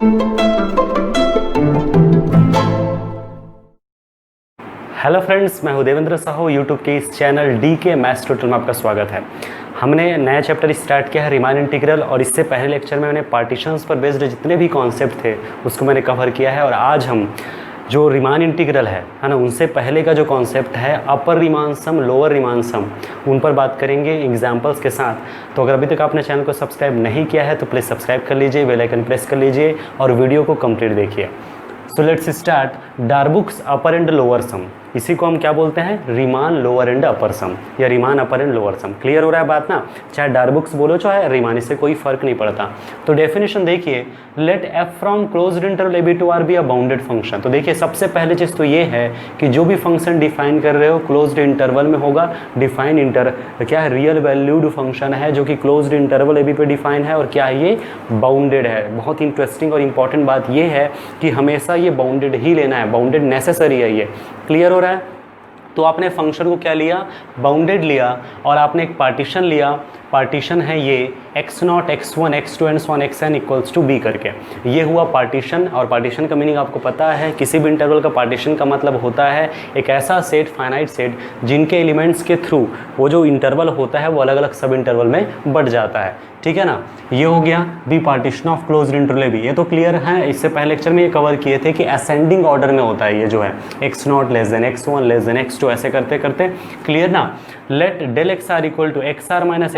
Hello friends, मैं हूं Devendra Sahu. YouTube के इस चैनल DK मैथ्स ट्यूटोरियल में आपका स्वागत है। हमने नया चैप्टर स्टार्ट किया है रीमान इंटीग्रल, और इससे पहले लेक्चर में मैंने पार्टीशंस पर बेस्ड जितने भी कॉन्सेप्ट थे उसको मैंने कवर किया है। और आज हम जो रीमान इंटीग्रल है ना, उनसे पहले का जो कॉन्सेप्ट है अपर रीमान सम, लोअर रीमान सम, उन पर बात करेंगे एग्जांपल्स के साथ। तो अगर अभी तक आपने चैनल को सब्सक्राइब नहीं किया है तो प्लीज़ सब्सक्राइब कर लीजिए, बेल आइकन प्रेस कर लीजिए और वीडियो को कंप्लीट देखिए। So let's start Darboux upper and lower sum. इसी को हम क्या बोलते हैं? Riemann lower and upper sum या Riemann upper and lower sum. Clear हो रहा है बात ना? चाहे डार्बुक्स बोलो चाहे रीमान, इससे कोई फर्क नहीं पड़ता। तो डेफिनेशन देखिए, let f from closed interval AB to R be a bounded function. तो देखिए सबसे पहले चीज़ तो ये है कि जो भी फंक्शन डिफाइन कर रहे हो क्लोज्ड इंटरवल में होगा। डिफाइन क्या है? रियल वैल्यूड फंक्शन है जो कि क्लोज्ड इंटरवल AB पे डिफाइन है, और क्या है? ये बाउंडेड है। बहुत इंटरेस्टिंग और इंपॉर्टेंट बात ये है कि हमेशा ये बाउंडेड ही लेना है, बाउंडेड नेसेसरी है ये। क्लियर हो रहा है? तो आपने फंक्शन को क्या लिया? बाउंडेड लिया, और आपने एक पार्टीशन लिया। पार्टीशन है ये x0, x1, x2 and so on xn equals to b करके। ये हुआ पार्टीशन। और पार्टीशन का मीनिंग आपको पता है, किसी भी इंटरवल का पार्टीशन का मतलब होता है एक ऐसा सेट, फाइनाइट सेट, जिनके एलिमेंट्स के थ्रू वो जो इंटरवल होता है वो अलग अलग सब इंटरवल में बढ़ जाता है। ठीक है ना? ये हो गया b partition of closed interval AB। ये तो क्लियर है, इससे पहले लेक्चर में ये कवर किए थे कि असेंडिंग ऑर्डर में होता है ये जो है x0 less than x1 less than x2, ऐसे करते करते। क्लियर ना? Let del x r equal to XR minus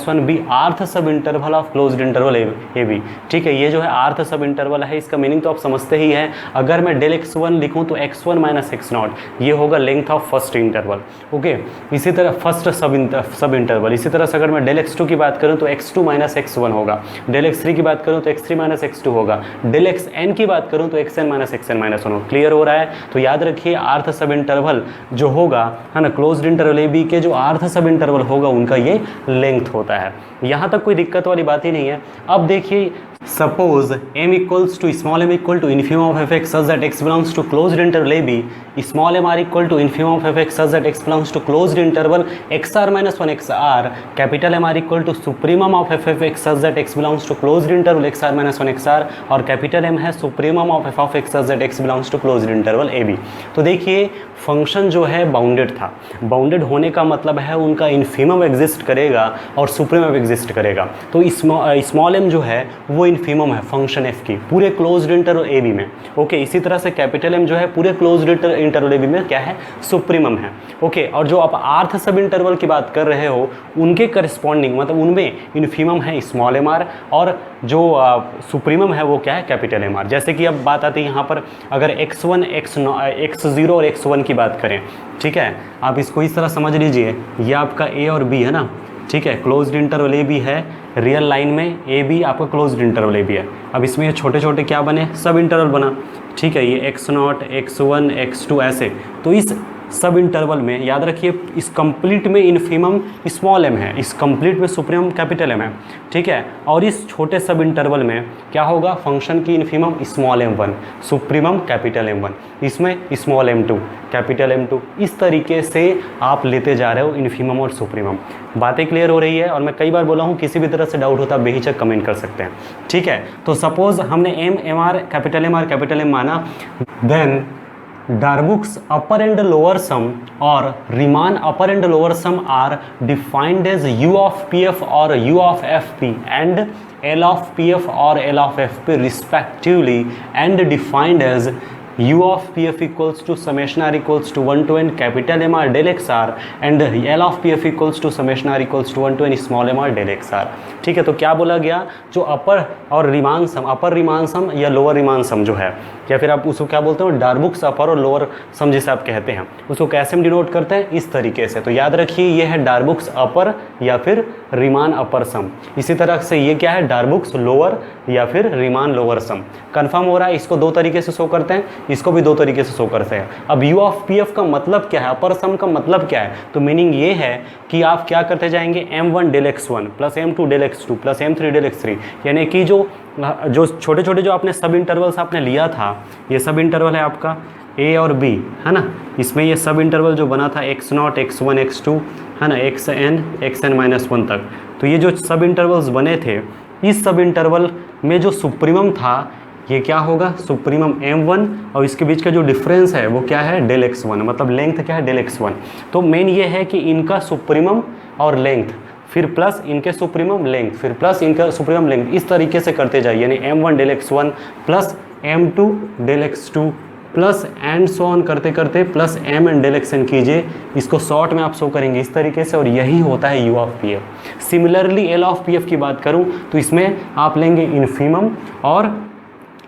1 be rth sub interval of closed interval AB। ठीक है, ये जो है आर्थ सब इंटरवल है, इसका मीनिंग तो आप समझते ही हैं। अगर मैं डेल x1 लिखूं तो x1 माइनस x0 ये होगा length of first interval. Okay, इसी तरह फर्स्ट सब इंटरवल। इसी तरह से अगर मैं डेल x2 की बात करूं तो x2 माइनस x1 होगा। डेल x3 की बात करूं तो x3 माइनस x2 होगा। डेल xn की बात करूं तो xn माइनस xn माइनस 1 होगा। क्लियर हो रहा है? तो याद रखिए आर्थ सब इंटरवल जो होगा है ना, क्लोज्ड इंटरवल AB के जो आर्थ सब इंटरवल होगा उनका ये लेंथ होता है। यहाँ तक कोई दिक्कत वाली बात ही नहीं है। अब देखिए, suppose m equals to small m equal to infimum of f x such that x belongs to closed interval AB, small m r equal to infimum of f x such that x belongs to closed interval XR minus 1 XR, capital M r equal to supremum of f x such that x belongs to closed interval XR minus 1 XR, और capital M है supremum of f of x such that x belongs to closed interval AB। तो देखिए function जो है bounded था। Bounded होने का मतलब है उनका इन्फिमम एग्जिस्ट करेगा और सुप्रीमम एग्जिस्ट करेगा। तो स्मॉल m जो है वो इन्फिमम है फंक्शन f की पूरे क्लोज्ड इंटरवल AB में। ओके, इसी तरह से कैपिटल M जो है पूरे क्लोज्ड इंटरवल AB में क्या है? सुप्रीमम है। ओके, और जो आप आर्थ सब इंटरवल की बात कर रहे हो उनके करस्पॉन्डिंग मतलब उनमें इन्फिमम है स्मॉल m r, और जो सुप्रीमम है वो क्या है? Capital M r। जैसे कि अब बात आती है यहाँ पर, अगर x1, x0 और x1 की बात करें, ठीक है, आप इसको इस तरह समझ लीजिए, ये आपका A और B है ना, ठीक है, क्लोज्ड इंटरवल AB है। रियल लाइन में AB आपका क्लोज्ड इंटरवल AB है। अब इसमें ये छोटे छोटे क्या बने? सब इंटरवल बना। ठीक है, ये x0, x1, x2 ऐसे। तो इस सब इंटरवल में याद रखिए इस कंप्लीट में इन्फिमम स्मॉल m है, इस कंप्लीट में सुप्रीमम कैपिटल M है। ठीक है, और इस छोटे सब इंटरवल में क्या होगा? फंक्शन की infimum small m1, supremum capital M1, इसमें स्मॉल m2, कैपिटल M2। इस तरीके से आप लेते जा रहे हो इन्फिमम और सुप्रीमम। बातें क्लियर हो रही है? और मैं कई बार बोला हूँ किसी भी तरह से डाउट होता बेहिचक कमेंट कर सकते हैं। ठीक है, तो सपोज हमने M कैपिटल M माना, then Darboux upper and lower sum or Riemann upper and lower sum are defined as U of PF or U of FP and L of PF or L of FP respectively, and defined as U of PF equals to summation R equals to 1 to n capital M R del XR and L of PF equals to summation R equals to 1 to n small m R del XR। ठीक है, तो क्या बोला गया? जो अपर और Riemann sum, अपर Riemann सम या lower Riemann sum जो है, या फिर आप उसको क्या बोलते हो? डार्बुक्स अपर और लोअर सम जिसे आप कहते हैं, उसको कैसे हम डिनोट करते हैं? इस तरीके से। तो याद रखिए ये है डार्बुक्स अपर या फिर रीमान अपर सम। इसी तरह से ये क्या है? डार्बुक्स लोअर या फिर रीमान लोअर सम। कंफर्म हो रहा है? इसको दो तरीके से शो करते हैं, इसको भी दो तरीके से शो करते हैं। अब U ऑफ PF का मतलब क्या है? अपर सम का मतलब क्या है? तो मीनिंग ये है कि आप क्या करते जाएंगे? M1 del x1 plus M2 del x2 plus M3 del x3, यानी कि जो छोटे छोटे जो आपने सब इंटरवल्स आपने लिया था, ये सब इंटरवल है आपका A और B, है ना। इसमें ये सब इंटरवल जो बना था x0, x1, x2, है ना, xn माइनस 1 तक। तो ये जो सब इंटरवल्स बने थे, इस सब इंटरवल में जो सुप्रीमम था ये क्या होगा सुप्रीमम m1 और इसके बीच का जो डिफरेंस है वो क्या है डेल x1, मतलब लेंथ क्या है डेल x1। तो मेन ये है कि इनका सुप्रीमम और लेंथ फिर प्लस इनके सुप्रीमम लेंथ फिर प्लस इनका सुप्रीमम लेंथ, इस तरीके से करते जाइए, यानी m1 del x1 plus m2 del x2 plus and so on करते करते plus m and del xn कीजिए। इसको शॉर्ट में आप शो करेंगे इस तरीके से, और यही होता है u of P F. Similarly l of P f की बात करूं तो इसमें आप लेंगे इन्फीमम और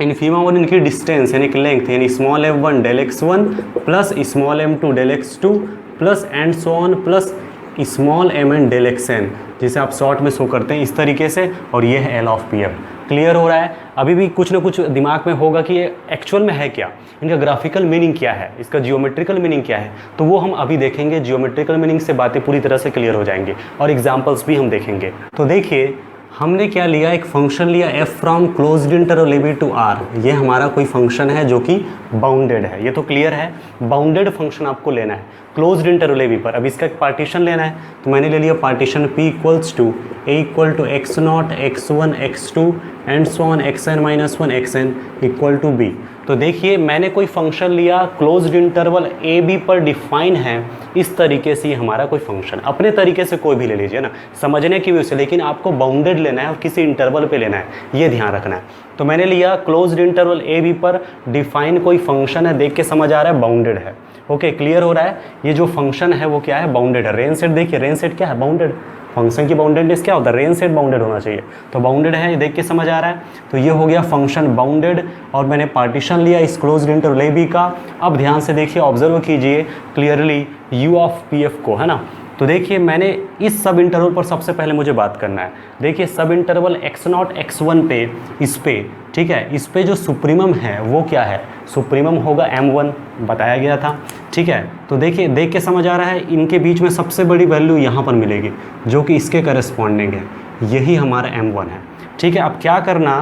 इनकी डिस्टेंस यानी कि लेंथ, यानी small m1 del x1 plus small m2 del x2 plus and so on plus small m and del xn, जिसे आप शॉर्ट में शो करते हैं इस तरीके से, और ये है l of P F. Clear हो रहा है? अभी भी कुछ ना कुछ दिमाग में होगा कि ये एक्चुअल में है क्या, इनका ग्राफिकल मीनिंग क्या है, इसका जियोमेट्रिकल मीनिंग क्या है, तो वो हम अभी देखेंगे। जियोमेट्रिकल मीनिंग से बातें पूरी तरह से क्लियर हो जाएंगी और एग्जांपल्स भी हम देखेंगे। तो देखिए हमने क्या लिया, एक फंक्शन लिया f from closed interval a b to r। ये हमारा कोई फंक्शन है जो कि बाउंडेड है, ये तो क्लियर है। बाउंडेड फंक्शन आपको लेना है क्लोज्ड इंटरवल a b पर। अब इसका एक पार्टीशन लेना है, तो मैंने ले लिया partition p equals to a equal to x0 x1 x2 and so on xn minus 1 xn equal to b। तो देखिए मैंने कोई फंक्शन लिया क्लोज्ड इंटरवल a b पर डिफाइन है इस तरीके से, ये हमारा कोई फंक्शन, अपने तरीके से कोई भी ले लीजिए ना समझने की वजह से, लेकिन आपको बाउंडेड लेना है और किसी इंटरवल पे लेना है, ये ध्यान रखना है। तो मैंने लिया क्लोज्ड इंटरवल a b पर डिफाइन कोई फंक्शन है, देख के समझ आ रहा है बाउंडेड है। ओके क्लियर हो रहा है? ये जो फंक्शन है वो क्या है, बाउंडेड है। रेंज सेट देखिए, रेंज सेट क्या है, बाउंडेड। फंक्शन की बाउंडेडनेस क्या होता है, रेंज सेट बाउंडेड होना चाहिए, तो बाउंडेड है, ये देख के समझ आ रहा है। तो ये हो गया फंक्शन बाउंडेड, और मैंने पार्टीशन लिया इस क्लोज्ड इंटरवल a b का। अब ध्यान से देखिए, ऑब्जर्व कीजिए clearly u of P F को, है ना। तो देखिए मैंने इस सब इंटरवल पर सबसे पहले मुझे बात करना है। देखिए सब इंटरवल x0 x1 पे, इस पे, ठीक है, इस पे जो सुप्रीमम है वो क्या है, सुप्रीमम होगा m1, बताया गया था, ठीक है। तो देखिए देख के समझ आ रहा है, इनके बीच में सबसे बड़ी वैल्यू यहाँ पर मिलेगी जो कि इसके करस्पॉन्डिंग है, यही हमारा m1 है, ठीक है। अब क्या करना,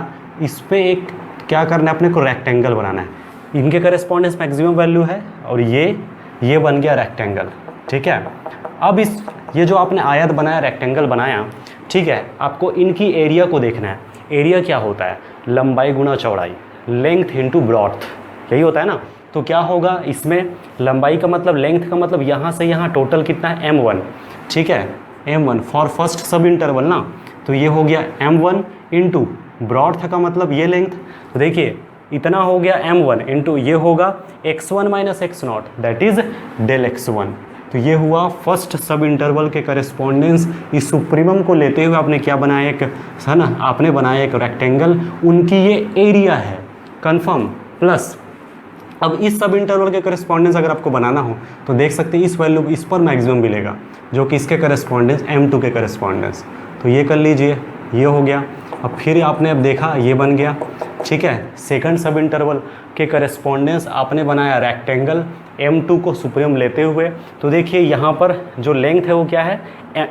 इस पे एक क्या करना है, अपने को रेक्टेंगल बनाना है। इनके करस्पॉन्डेंस मैक्सिमम वैल्यू है और ये बन गया रेक्टेंगल, ठीक है। अब ये जो आपने आयत बनाया, रेक्टेंगल बनाया, ठीक है, आपको इनकी एरिया को देखना है। एरिया क्या होता है, लंबाई गुना चौड़ाई, लेंथ इंटू ब्रॉथ, यही होता है ना। तो क्या होगा इसमें, लंबाई का मतलब, लेंथ का मतलब यहाँ से यहाँ टोटल कितना है m1, ठीक है, m1 फॉर फर्स्ट सब इंटरवल ना। तो ये हो गया m1 इंटू ब्रॉथ का मतलब ये लेंथ। तो देखिए इतना हो गया m1 इंटू ये होगा x1 minus x0 that is del x1। तो ये हुआ फर्स्ट सब इंटरवल के करस्पॉन्डेंस। इस सुप्रीमम को लेते हुए आपने क्या बनाया, एक है ना, आपने बनाया एक रेक्टेंगल, उनकी ये एरिया है, कंफर्म। प्लस अब इस सब इंटरवल के करस्पॉन्डेंस अगर आपको बनाना हो तो देख सकते हैं इस वैल्यू इस पर मैक्सिमम मिलेगा, जो कि इसके करस्पॉन्डेंस m2 के करस्पॉन्डेंस। तो ये कर लीजिए, ये हो गया। अब फिर आपने अब देखा ये बन गया, ठीक है। सेकंड सब इंटरवल के करस्पॉन्डेंस आपने बनाया रेक्टेंगल m2 को सुप्रीम लेते हुए। तो देखिए यहाँ पर जो लेंथ है वो क्या है,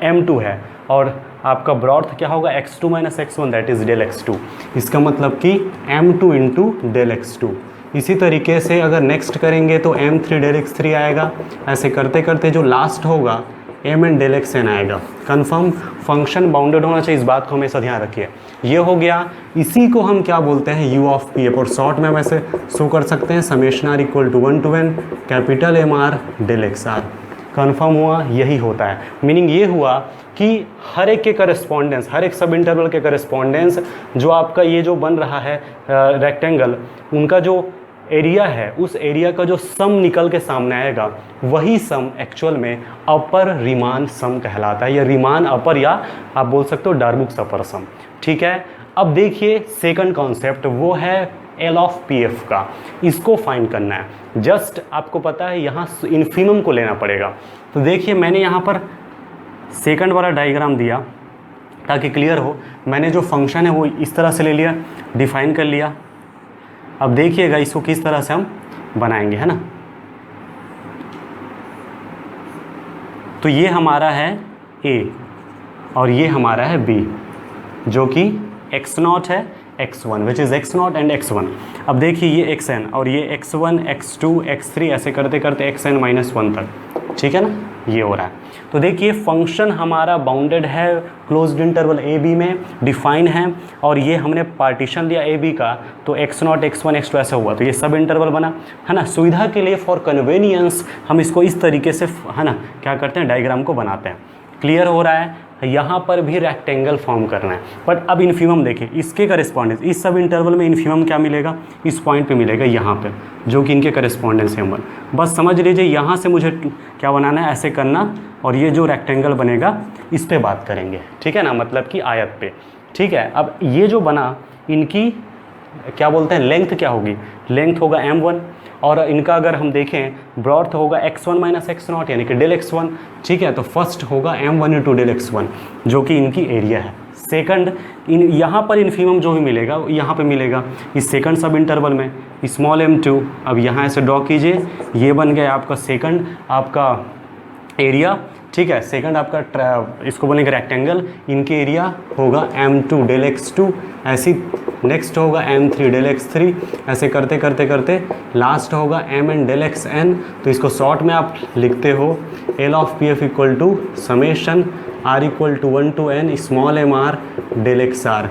m2 है, और आपका ब्रॉथ क्या होगा, x2 minus x1 that is del x2। इसका मतलब कि m2 इंटू डेल x2। इसी तरीके से अगर नेक्स्ट करेंगे तो m3 डेल x3 आएगा। ऐसे करते करते जो लास्ट होगा m एंड डेल xn आएगा। कंफर्म, फंक्शन बाउंडेड होना चाहिए, इस बात को हमेशा ध्यान रखिए। ये हो गया, इसी को हम क्या बोलते हैं, u ऑफ पी एफ, और शॉर्ट में वैसे शो कर सकते हैं summation r equal to 1 to n capital M r del x r. Confirm हुआ, यही होता है। मीनिंग ये हुआ कि हर एक के करस्पॉन्डेंस, हर एक सब इंटरवल के करस्पॉन्डेंस जो आपका ये जो बन रहा है रेक्टेंगल, उनका जो एरिया है, उस एरिया का जो सम निकल के सामने आएगा, वही सम एक्चुअल में अपर रीमान सम कहलाता है, या रीमान अपर, या आप बोल सकते हो डार्बुक्स अपर सम, ठीक है। अब देखिए सेकंड कॉन्सेप्ट, वो है एल ऑफ पी एफ का। इसको फाइंड करना है। जस्ट आपको पता है यहाँ इन्फिमम को लेना पड़ेगा। तो देखिए मैंने यहाँ पर सेकंड वाला डायग्राम दिया ताकि क्लियर हो। मैंने जो फंक्शन है वो इस तरह से ले लिया, डिफाइन कर लिया। अब देखिएगा इसको किस तरह से हम बनाएंगे, है ना। तो ये हमारा है a और ये हमारा है b, जो कि x0 है, x1 which is x0 and x1। अब देखिए ये xn और ये x1 x2 x3 ऐसे करते करते xn माइनस 1 तक, ठीक है ना। ये हो रहा है। तो देखिए फंक्शन हमारा बाउंडेड है क्लोज्ड इंटरवल ए बी में, डिफाइन है, और ये हमने पार्टीशन लिया ए बी का, तो x0 x1 x2 ऐसा हुआ, तो ये सब इंटरवल बना, है ना। सुविधा के लिए फॉर कन्वीनियंस हम इसको इस तरीके से, है ना, क्या करते हैं, डायग्राम को बनाते हैं। क्लियर हो रहा है। यहाँ पर भी रेक्टेंगल फॉर्म करना है, बट अब इन्फीमम देखिए, इसके करेस्पॉन्डेंस इस सब इंटरवल में इन्फीमम क्या मिलेगा, इस पॉइंट पे मिलेगा यहाँ पे, जो कि इनके करेस्पॉन्डेंस है। बस समझ लीजिए यहाँ से मुझे क्या बनाना है, ऐसे करना, और ये जो रेक्टेंगल बनेगा इस पे बात करेंगे, ठीक है ना, मतलब कि आयत पे, ठीक है। अब ये जो बना, इनकी क्या बोलते हैं, लेंथ क्या होगी, लेंथ होगा m1, और इनका अगर हम देखें ब्रॉथ होगा x1 माइनस x0 यानी कि डेल x1, ठीक है। तो फर्स्ट होगा m1 इंटू डेल x1 जो कि इनकी एरिया है। सेकंड, इन यहाँ पर इन्फीमम जो भी मिलेगा यहाँ पे मिलेगा इस सेकंड सब इंटरवल में, स्मॉल m2। अब यहाँ से ड्रॉ कीजिए, ये बन गया आपका सेकंड आपका एरिया, ठीक है। सेकंड आपका इसको बोलेंगे रेक्टेंगल, इनके एरिया होगा m2 डेल x2, ऐसी नेक्स्ट होगा m3 डेल x3, ऐसे करते करते करते लास्ट होगा mn डेल xn। तो इसको शॉर्ट में आप लिखते हो L of PF equal to summation r equal to 1 to n small mr del xr,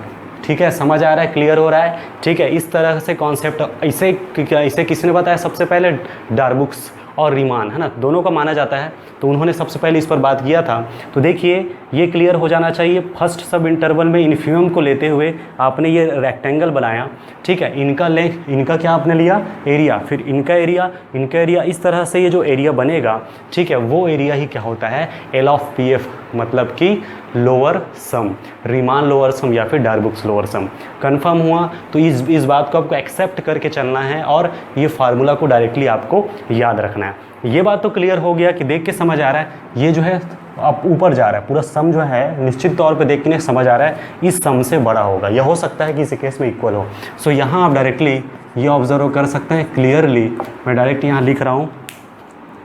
ठीक है। समझ आ रहा है, क्लियर हो रहा है, ठीक है। इस तरह से कॉन्सेप्ट इसे किसने बताया सबसे पहले, डार्बुक्स और रीमान, है ना, दोनों का माना जाता है, तो उन्होंने सबसे पहले इस पर बात किया था। तो देखिए ये क्लियर हो जाना चाहिए, फर्स्ट सब इंटरवल में इन्फीमम को लेते हुए आपने ये रेक्टेंगल बनाया, ठीक है। इनका लेंथ, इनका क्या आपने लिया, एरिया, फिर इनका एरिया, इनका एरिया, इस तरह से ये जो एरिया बनेगा, ठीक है, वो एरिया ही क्या होता है, L ऑफ PF, मतलब कि lower sum, Riemann lower sum या फिर डार्बुक्स लोअर सम। कन्फर्म हुआ। तो इस बात को आपको एक्सेप्ट करके चलना है, और ये फार्मूला को डायरेक्टली आपको याद रखना है। ये बात तो क्लियर हो गया कि देख के समझ आ रहा है, ये जो है अब ऊपर जा रहा है, पूरा सम जो है निश्चित तौर पे देख के समझ आ रहा है इस सम से बड़ा होगा, यह हो सकता है कि इसी केस में इक्वल हो। सो यहाँ आप डायरेक्टली ये ऑब्जर्व कर सकते हैं क्लियरली, मैं डायरेक्ट यहाँ लिख रहा हूँ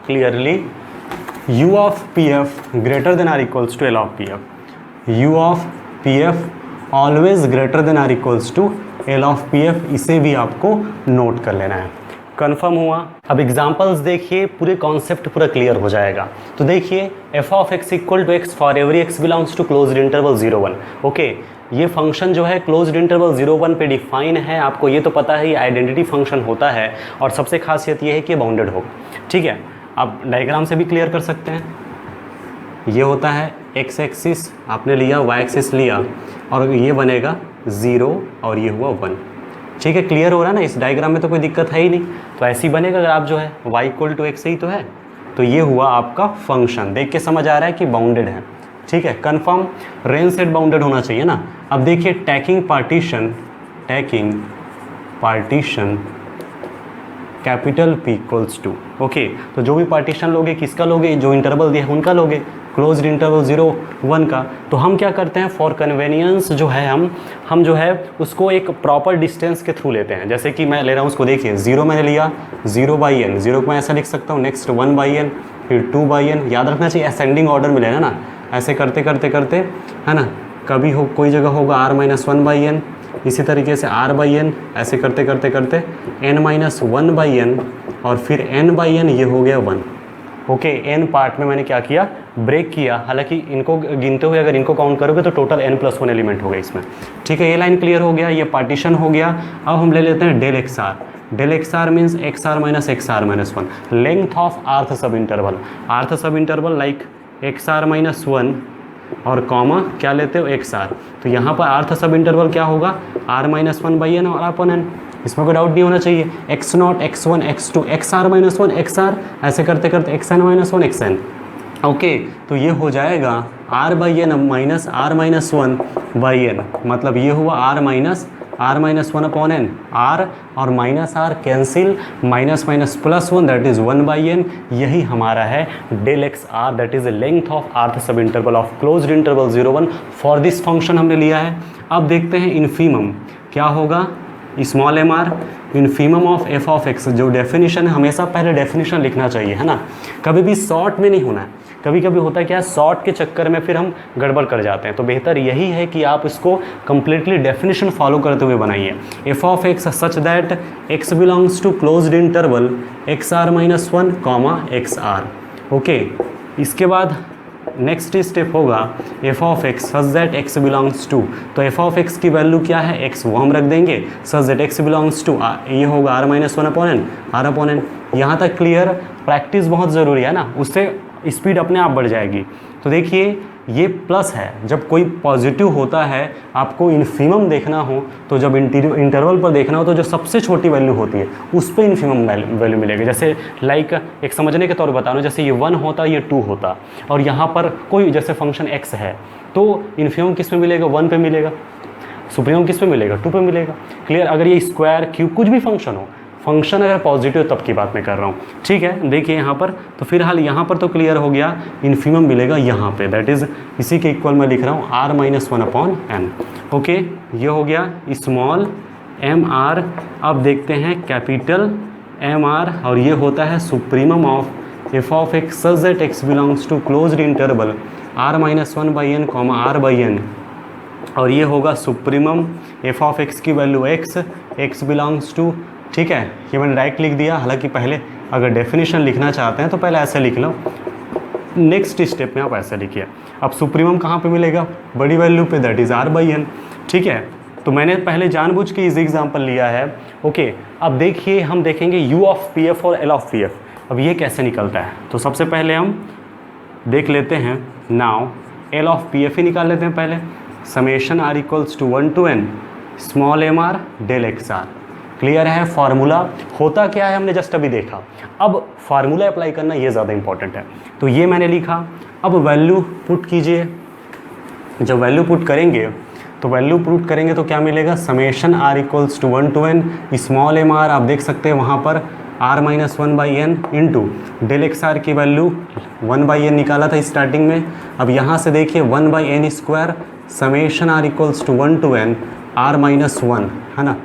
clearly, u of PF greater than or equals to L of PF, u of PF always greater than or equals to L of PF, इसे भी आपको नोट कर लेना है। कंफर्म हुआ। अब एग्जांपल्स देखिए, पूरे कॉन्सेप्ट पूरा क्लियर हो जाएगा। तो देखिए f of x equal to x for every x belongs to closed interval 0-1। Okay, ये फंक्शन जो है क्लोज्ड इंटरवल 0-1 पे डिफाइन है, आपको ये तो पता है, ये आइडेंटिटी फंक्शन होता है, और सबसे खासियत ये है कि बाउंडेड होगा, ठीक है। आप डायग्राम से भी क्लियर कर सकते हैं, ये होता है x एक्सिस आपने लिया, y एक्सिस लिया, और ये बनेगा 0 और ये हुआ 1, ठीक है। क्लियर हो रहा है ना, इस डायग्राम में तो कोई दिक्कत है ही नहीं। तो ऐसे ही बनेगा अगर आप जो है y इक्वल टू x ही तो है, तो ये हुआ आपका फंक्शन, देख के समझ आ रहा है कि बाउंडेड है, ठीक है। कन्फर्म, रेंज सेट बाउंडेड होना चाहिए ना। अब देखिए taking partition capital P equals to, okay, तो जो भी पार्टीशन लोगे किसका लोगे, जो इंटरवल दिया है उनका लोगे, क्लोज्ड इंटरवल 0-1 का। तो हम क्या करते हैं, फॉर कन्वेनियंस जो है हम जो है उसको एक प्रॉपर डिस्टेंस के थ्रू लेते हैं। जैसे कि मैं ले रहा हूँ उसको, देखिए 0 मैंने लिया, 0/n, 0 को मैं ऐसा लिख सकता हूँ, नेक्स्ट 1/n, फिर 2/n, याद रखना चाहिए असेंडिंग ऑर्डर में लेना ना, ऐसे करते करते करते, है ना, कभी हो कोई जगह होगा r-1/n, इसी तरीके से r/n, ऐसे करते करते करते n-1/n, और फिर n/n, ये हो गया 1। ओके, n पार्ट में मैंने क्या किया, ब्रेक किया, हालांकि इनको गिनते हुए अगर इनको काउंट करोगे तो टोटल n+1 एलिमेंट होगा इसमें, ठीक है। ये लाइन क्लियर हो गया, ये पार्टीशन हो गया। अब हम ले लेते हैं del XR means XR-1, length of rth sub interval like XR-1 और कॉमा क्या लेते हो, XR। तो यहाँ पर आर्थ सब इंटरवल क्या होगा, r-1/n और r/n, इसमें कोई डाउट नहीं होना चाहिए। x0 x1 x2 XR-1 XR, ऐसे करते करते xn-1 xn, ओके। तो ये हो जाएगा r/n माइनस r-1/n, मतलब ये हुआ r-1/n, r और minus r cancel, minus minus +1 that is 1/n, यही हमारा है del XR, that is length of rth sub interval of closed interval 0-1 for this function हमने लिया है। अब देखते हैं इन्फीमम क्या होगा, small mr, infimum of f of x, जो डेफिनेशन है हमेशा पहले डेफिनेशन लिखना चाहिए, है ना, कभी भी शॉर्ट में नहीं होना है। कभी कभी होता है क्या, शॉर्ट के चक्कर में फिर हम गड़बड़ कर जाते हैं, तो बेहतर यही है कि आप इसको कम्प्लीटली डेफिनेशन फॉलो करते हुए बनाइए। f of x such that x belongs to closed interval XR-1, XR, okay. इसके बाद नेक्स्ट स्टेप होगा f of x such that x belongs to, तो एफ ऑफ एक्स की वैल्यू क्या है, एक्स, वो हम रख देंगे, such that x belongs to, ये होगा r minus one upon n, r upon n. यहाँ तक क्लियर? प्रैक्टिस बहुत ज़रूरी है ना, उससे स्पीड अपने आप बढ़ जाएगी। तो देखिए ये प्लस है, जब कोई पॉजिटिव होता है, आपको इन्फिमम देखना हो तो जब इंटरवल पर देखना हो तो जो सबसे छोटी वैल्यू होती है उस पर इन्फिमम वैल्यू मिलेगी। जैसे लाइक एक समझने के तौर पर बता रहा हूँ, जैसे ये 1 होता, ये 2 होता, और यहाँ पर कोई जैसे फंक्शन x है तो इन्फिमम किस पे मिलेगा, 1 पे मिलेगा, सुप्रीमम किस पे मिलेगा, 2 पे मिलेगा। क्लियर? अगर ये स्क्वायर क्यूब कुछ भी फंक्शन हो, फंक्शन अगर पॉजिटिव तब की बात मैं कर रहा हूँ, ठीक है। देखिए यहाँ पर, तो फिलहाल यहाँ पर तो क्लियर हो गया, इन्फिमम मिलेगा यहाँ पे, दैट इज़ इसी के इक्वल मैं लिख रहा हूँ r minus one upon n. Okay, ये हो गया स्मॉल एम आर। अब देखते हैं कैपिटल एम आर, और ये होता है supremum of f of x such that x belongs to closed interval r minus one by n comma r by n, और ये होगा सुप्रीमम एफ ऑफ एक्स की value x, x belongs to, ठीक है। ये मैंने डायरेक्ट लिख दिया, हालांकि पहले अगर डेफिनेशन लिखना चाहते हैं तो पहले ऐसे लिख लो, नेक्स्ट स्टेप में आप ऐसे लिखिए। अब सुप्रीमम कहाँ पे मिलेगा, बड़ी वैल्यू पे, that is r by n, ठीक है। तो मैंने पहले जानबूझ के इस एग्जांपल लिया है। ओके, अब देखिए हम देखेंगे यू ऑफ पी एफ और एल ऑफ पी एफ, अब ये कैसे निकलता है। तो सबसे पहले हम देख लेते हैं, now L of P F ही निकाल लेते हैं पहले। Summation r equals to 1 to n small m r del x r. Clear है? फार्मूला होता क्या है हमने जस्ट अभी देखा, अब फार्मूला अप्लाई करना ये ज़्यादा इंपॉर्टेंट है। तो ये मैंने लिखा, अब वैल्यू पुट कीजिए। जब वैल्यू पुट करेंगे तो क्या मिलेगा, summation r equals to 1 to n small m r, आप देख सकते हैं वहाँ पर r minus one by n into del x r की वैल्यू 1 बाई एन निकाला था स्टार्टिंग में। अब यहाँ से देखिए 1 by n square summation r equals to 1 to n r minus one, है ना।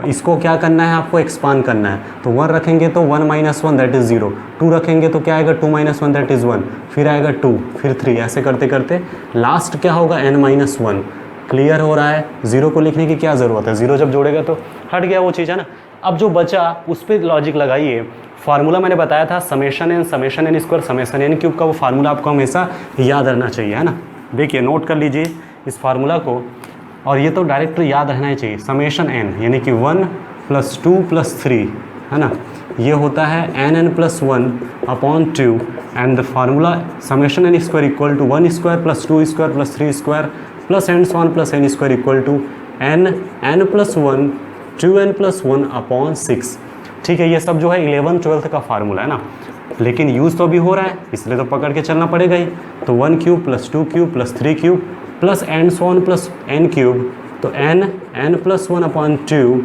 इसको क्या करना है, आपको एक्सपांड करना है। तो 1 रखेंगे तो 1 माइनस वन दैट इज़ 0, 2 रखेंगे तो क्या आएगा 2 माइनस वन दैट इज़ 1, फिर आएगा 2, फिर 3, ऐसे करते करते लास्ट क्या होगा n माइनस वन। क्लियर हो रहा है? 0 को लिखने की क्या ज़रूरत है, 0 जब जोड़ेगा तो हट गया वो चीज़, है ना। अब जो बचा उस पर लॉजिक लगाइए। फार्मूला मैंने बताया था summation n square summation n cube का, वो फार्मूला आपको हमेशा याद रहना चाहिए, है ना। देखिए नोट कर लीजिए इस फार्मूला को, और ये तो डायरेक्ट याद रहना ही चाहिए। समेशन एन यानी कि 1 + 2 + 3, है ना, ये होता है n + 1 upon 2, and the formula summation n square equal to 1 square + 2 square + 3 square plus and so on plus n square equal to n + 1 2n + 1 upon 6। ठीक है, ये सब जो है 11th 12th का फार्मूला है ना, लेकिन यूज़ तो अभी हो रहा है इसलिए तो पकड़ के चलना पड़ेगा ही। तो 1 cube + 2 cube + 3 cube plus and so on plus n cube, तो n + 1 अपॉन 2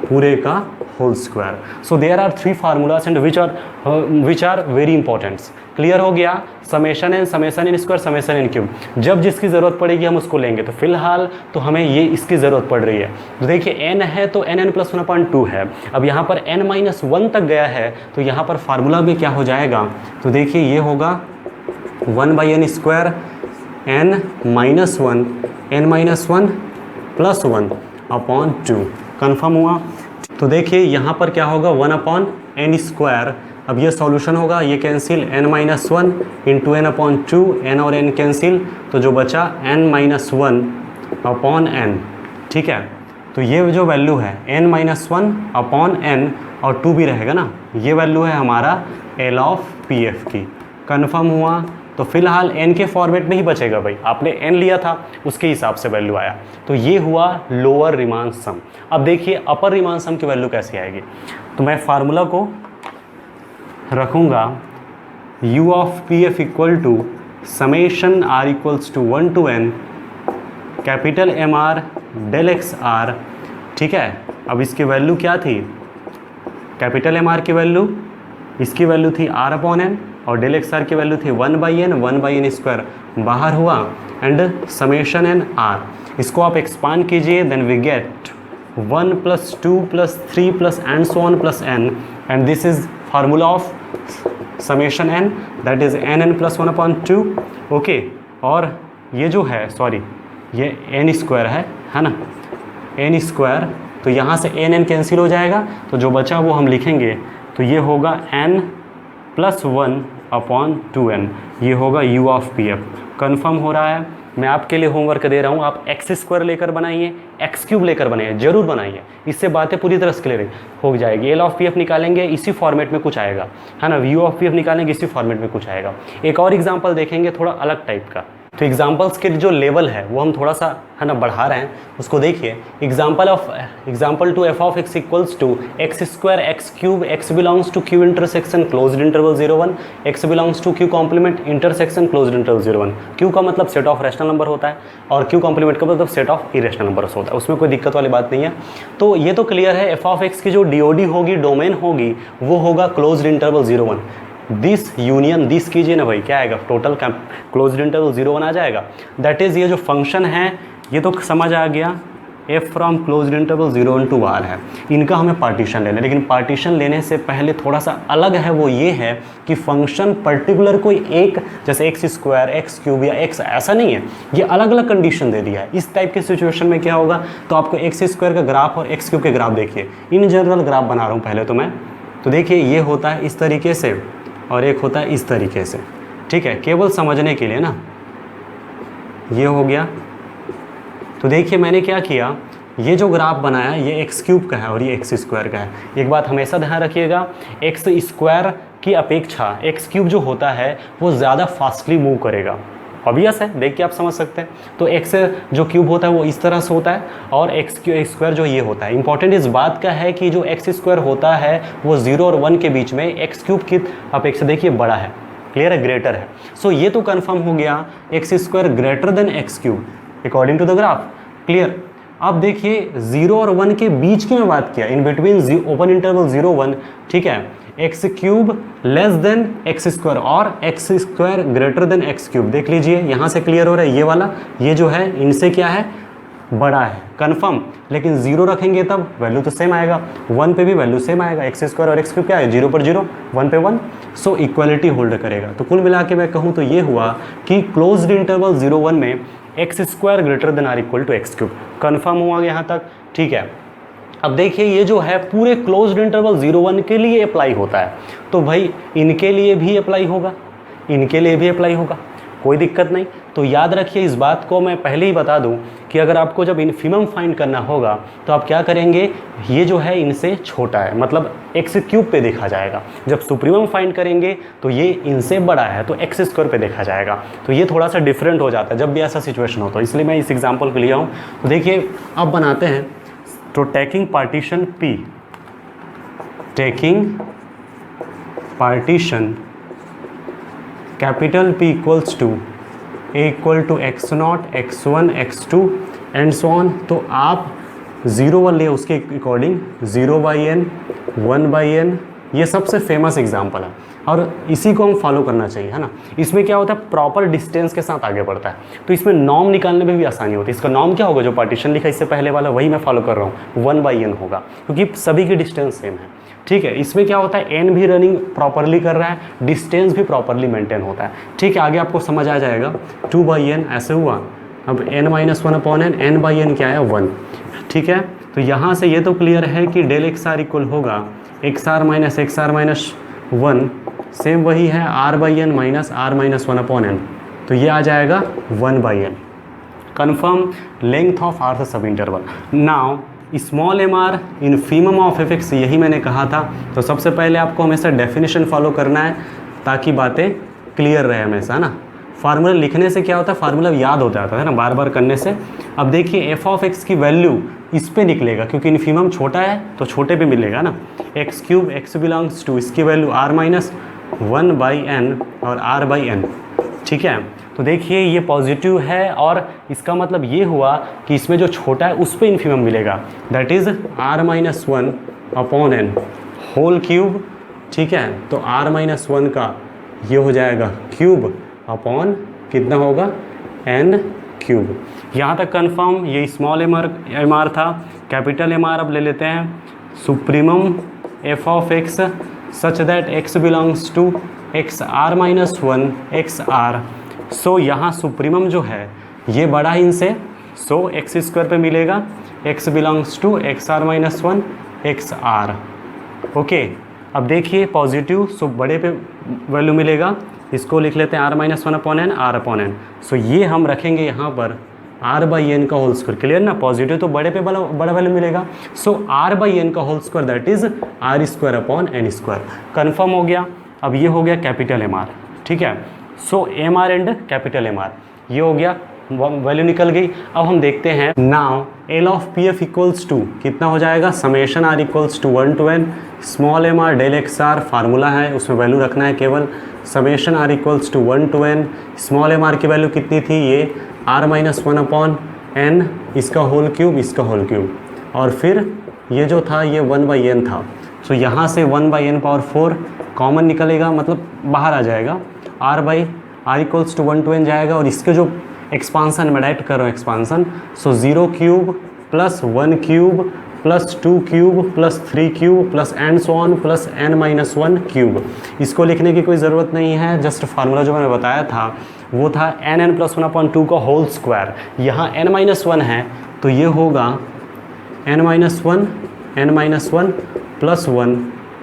पूरे का whole square. So there are 3 formulas and which are very important. Clear हो गया? Summation n square summation n cube, जब जिसकी ज़रूरत पड़ेगी हम उसको लेंगे। तो फिलहाल तो हमें ये इसकी ज़रूरत पड़ रही है। तो देखिए n है तो n + 1 अपॉन 2 है। अब यहाँ पर n - 1 तक गया है तो यहाँ पर फार्मूला में क्या हो जाएगा, तो देखिए ये होगा 1/n square n - 1 + 1 upon 2। Confirm हुआ? तो देखिए यहाँ पर क्या होगा 1/n स्क्वायर। अब ये सॉल्यूशन होगा, ये cancel n - 1 into n upon 2, n और n कैंसिल, तो जो बचा n - 1 अपॉन n। ठीक है, तो ये जो वैल्यू है n - 1 अपॉन n और 2 भी रहेगा ना, ये वैल्यू है हमारा L ऑफ PF की। कन्फर्म हुआ? तो फिलहाल n के फॉर्मेट में ही बचेगा भाई, आपने n लिया था उसके हिसाब से वैल्यू आया। तो ये हुआ लोअर रिमान सम। अब देखिए अपर रिमान सम की वैल्यू कैसी आएगी। तो मैं फार्मूला को रखूँगा u of PF equal to summation r equals to 1 to n capital MR del x r. ठीक है, अब इसकी वैल्यू क्या थी, कैपिटल MR की वैल्यू, इसकी वैल्यू थी r अपॉन n और डेल एक्स आर की वैल्यू थी 1/n स्क्वायर बाहर हुआ एंड समेशन n r। इसको आप एक्सपांड कीजिए, then we get 1 + 2 + 3 + and so on plus n, and this is formula of summation n, that is n + 1 upon 2। Okay, और ये जो है सॉरी ये n स्क्वायर है ना, n स्क्वायर, तो यहाँ से n कैंसिल हो जाएगा, तो जो बचा वो हम लिखेंगे। तो ये होगा n + 1 अपॉन 2n, ये होगा u of P F. Confirm हो रहा है। मैं आपके लिए होमवर्क दे रहा हूँ, आप एक्स स्क्वायर लेकर बनाइए, एक्स क्यूब लेकर बनाइए, जरूर बनाइए, इससे बातें पूरी तरह से क्लियर हो जाएगी। एल ऑफ पी एफ निकालेंगे इसी फॉर्मेट में कुछ आएगा, है ना, यू ऑफ पी एफ निकालेंगे इसी फॉर्मेट में कुछ आएगा। एक और एग्जाम्पल देखेंगे थोड़ा अलग टाइप का। तो एग्जाम्पल्स के जो लेवल है वो हम थोड़ा सा, है ना, बढ़ा रहे हैं, उसको देखिए। Example two f of x equals to x square x cube, x belongs to Q intersection closed interval 0 1, x belongs to Q complement intersection closed interval 0 1। Q का मतलब सेट ऑफ रैशनल नंबर होता है और Q complement का मतलब set of irrational numbers होता है, उसमें कोई दिक्कत वाली बात नहीं है। तो ये तो क्लियर है, एफ ऑफ एक्स की जो डीओडी होगी, डोमेन होगी, वो होगा closed interval 0 1। This union this कीजिए ना भाई, क्या आएगा, टोटल क्लोज्ड इंटरवल 0 1 आ जाएगा। दैट इज़ ये जो फंक्शन है ये तो समझ आ गया, f from closed interval 0 1 to R है। इनका हमें पार्टीशन लेना है, लेकिन पार्टीशन लेने से पहले थोड़ा सा अलग है, वो ये है कि फंक्शन पर्टिकुलर कोई एक, जैसे एक्स स्क्वायर एक्स क्यूब या एक्स, ऐसा नहीं है, ये अलग अलग कंडीशन दे दिया है। इस टाइप के सिचुएशन में क्या होगा, तो आपको एक्स स्क्वायर का ग्राफ और एक्स क्यूब के ग्राफ देखिए, इन जनरल ग्राफ बना रहा हूँ पहले तो मैं, तो देखिए ये होता है इस तरीके से और एक होता है इस तरीके से, ठीक है, केवल समझने के लिए ना, ये हो गया। तो देखिए मैंने क्या किया, ये जो ग्राफ बनाया ये एक्स क्यूब का है और ये एक्स स्क्वायर का है। एक बात हमेशा ध्यान रखिएगा, एक्स स्क्वायर की अपेक्षा एक्स क्यूब जो होता है वो ज़्यादा फास्टली मूव करेगा, ऑब्वियस है, देख के आप समझ सकते हैं। तो एक्स जो क्यूब होता है वो इस तरह से होता है और एक्स स्क्वायर जो ये होता है। इंपॉर्टेंट इस बात का है कि जो एक्स स्क्वायर होता है वो 0 और 1 के बीच में एक्स क्यूब की अपेक्षा देखिए बड़ा है, क्लियर है, ग्रेटर है। सो ये तो कन्फर्म हो गया, x square greater than x cube according to the graph, clear. अब देखिए 0 और 1 के बीच की मैं बात किया, इन बिटवीन ओपन इंटरवल 0 1, ठीक है, x cube less than x square और x square greater than x cube. देख लीजिए यहाँ से क्लियर हो रहा है, ये वाला ये जो है इनसे क्या है, बड़ा है, कंफर्म। लेकिन 0 रखेंगे तब वैल्यू तो सेम आएगा, 1 पे भी वैल्यू सेम आएगा, एक्स स्क्वायर और एक्स क्यूब क्या है, 0 पर 0, 1 पे 1, सो इक्वलिटी होल्ड करेगा। तो कुल मिला के मैं कहूँ तो ये हुआ कि क्लोज्ड इंटरवल 0 1 में x square greater than or equal to x cube, confirm हुआ यहाँ तक, ठीक है। अब देखिए ये जो है पूरे क्लोज्ड इंटरवल 0 1 के लिए अप्लाई होता है, तो भाई इनके लिए भी अप्लाई होगा, इनके लिए भी अप्लाई होगा, कोई दिक्कत नहीं। तो याद रखिए इस बात को, मैं पहले ही बता दूं कि अगर आपको जब इन्फिमम फाइंड करना होगा तो आप क्या करेंगे, ये जो है इनसे छोटा है, मतलब एक्स क्यूब पे देखा जाएगा। जब सुप्रीमम फाइंड करेंगे तो ये इनसे बड़ा है तो एक्स स्क्वायर पे देखा जाएगा। तो ये थोड़ा सा डिफरेंट हो जाता है जब भी ऐसा सिचुएशन हो, तो इसलिए मैं इस एग्जाम्पल को लिया हूँ। तो देखिए अब बनाते हैं, तो taking partition P, taking partition capital P equals to A equal to x0 x1 x2 and so on. तो आप 0 1 ले उसके अकॉर्डिंग 0/n 1/n, ये सबसे फेमस एग्जाम्पल है और इसी को हम फॉलो करना चाहिए, है ना। इसमें क्या होता है, प्रॉपर डिस्टेंस के साथ आगे बढ़ता है, तो इसमें नॉर्म निकालने में भी आसानी होती है। इसका नॉर्म क्या होगा, जो पार्टीशन लिखा इससे पहले वाला वही मैं फॉलो कर रहा हूँ, 1/n होगा, क्योंकि सभी की डिस्टेंस सेम है, ठीक है। इसमें क्या होता है, n भी रनिंग प्रॉपरली कर रहा है, डिस्टेंस भी प्रॉपरली मेंटेन होता है, ठीक है। आगे आपको समझ आ जाएगा, 2/n ऐसे हुआ, अब n-1/n, n/n क्या है 1, ठीक है। तो यहाँ से ये तो क्लियर है कि डेल एक्स आर इक्वल होगा XR-1, सेम वही है R/n माइनस R-1/n, तो ये आ जाएगा 1/n। Confirm length of rth sub interval. Now small m r infimum of f x, यही मैंने कहा था। तो सबसे पहले आपको हमेशा डेफिनेशन फॉलो करना है ताकि बातें क्लियर रहे हमेशा, ना। फार्मूला लिखने से क्या होता है, फार्मूला याद हो जाता है ना बार बार करने से। अब देखिए एफ ऑफ एक्स की वैल्यू इस पे निकलेगा, क्योंकि इन्फीमम छोटा है तो छोटे पे मिलेगा ना, x cube x belongs to, इसकी वैल्यू R-1/n और R/n, ठीक है। तो देखिए ये पॉजिटिव है और इसका मतलब ये हुआ कि इसमें जो छोटा है उस पर इन्फीमम मिलेगा, that is R-1/n whole cube, ठीक है। तो R-1 का ये हो जाएगा क्यूब अपॉन कितना होगा, n क्यूब। यहाँ तक कंफर्म। ये स्मॉल एम आर था। कैपिटल एम आर अब ले लेते हैं, supremum f of x such that x belongs to XR-1 XR। So यहाँ सुप्रीमम जो है ये बड़ा है इनसे, सो एक्स स्क्वायर पे मिलेगा, x belongs to XR-1 XR। Okay, अब देखिए पॉजिटिव, सो बड़े पे वैल्यू मिलेगा, इसको लिख लेते हैं r minus one upon n, r upon n. So ये हम रखेंगे यहाँ पर आर बाई एन का होल स्क्वायर। क्लियर ना, पॉजिटिव तो बड़े पे बड़ा वैल्यू मिलेगा। सो आर बाई एन का whole square that is r square upon n square. Confirm हो गया। अब ये हो गया कैपिटल एम आर, ठीक है। So m r and capital m r ये हो गया, वैल्यू निकल गई। अब हम देखते हैं now L of P f equals to कितना हो जाएगा, summation r equals to 1 to n small m r del x r formula है, उसमें वैल्यू रखना है केवल। Summation r equals to 1 to n small m r की वैल्यू कितनी थी, ये r minus one upon n, इसका होल क्यूब, इसका होल क्यूब, और फिर ये जो था ये 1/n था। सो यहाँ से 1/n पावर 4 कॉमन निकलेगा, मतलब बाहर आ जाएगा, r equals to 1 to n जाएगा। और इसके जो एक्सपांसन मैं डायरेक्ट कर रहा हूँ expansion, so 0 cube plus 1 cube plus 2 cube plus 3 cube plus and so on plus n minus 1 cube. इसको लिखने की कोई ज़रूरत नहीं है, जस्ट फार्मूला जो मैंने बताया था वो था n प्लस 1 अपॉन 2 का होल स्क्वायर। यहाँ n माइनस 1 है तो ये होगा n minus 1 plus 1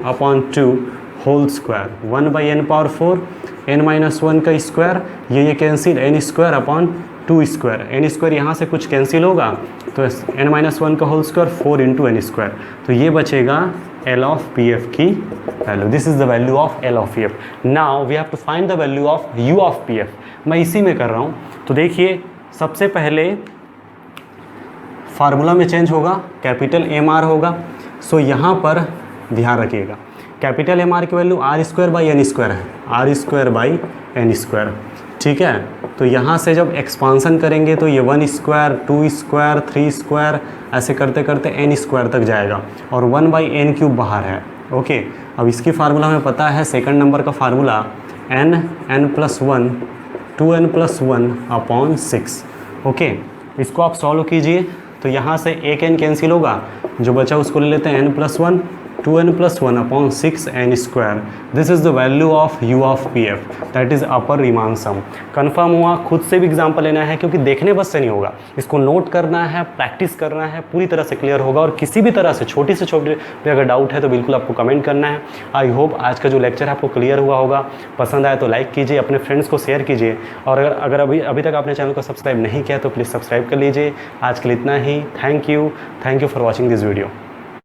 upon 2 whole square, 1/n power 4, n minus 1 का स्क्वायर, ये cancel, n square upon 2 square, n square यहाँ से कुछ कैंसिल होगा तो n माइनस 1 का whole square 4 into n square, तो ये बचेगा L ऑफ पी एफ की वैल्यू। This is the value of L of P f. Now we have to find the value of U of P f. मैं इसी में कर रहा हूँ। तो देखिए सबसे पहले फार्मूला में चेंज होगा, कैपिटल एम आर होगा। सो यहाँ पर ध्यान रखिएगा, कैपिटल एम आर की value r square by n square है, r square by n square, ठीक है। तो यहाँ से जब एक्सपांसन करेंगे तो ये 1 स्क्वायर 2 स्क्वायर 3 स्क्वायर ऐसे करते करते एन स्क्वायर तक जाएगा, और 1/n क्यूब बाहर है। ओके, अब इसकी फार्मूला हमें पता है, सेकंड नंबर का formula n plus 1 2n plus 1 upon 6। Okay, इसको आप सॉल्व कीजिए तो यहाँ से एक n कैंसिल होगा, जो बचा उसको ले लेते हैं n plus 1 2n plus 1 upon 6n square. This is the value of U of P f, that is upper Riemann sum. Confirm हुआ। खुद से भी एग्जाम्पल लेना है क्योंकि देखने बस से नहीं होगा, इसको नोट करना है, प्रैक्टिस करना है, पूरी तरह से क्लियर होगा। और किसी भी तरह से छोटी से छोटी भी अगर डाउट है तो बिल्कुल आपको कमेंट करना है। आई होप आज का जो लेक्चर है आपको क्लियर हुआ होगा। पसंद आए तो लाइक कीजिए, अपने फ्रेंड्स को शेयर कीजिए, और अगर अभी तक आपने चैनल को सब्सक्राइब नहीं किया तो प्लीज़ सब्सक्राइब कर लीजिए। आज के लिए इतना ही। Thank you for watching this video.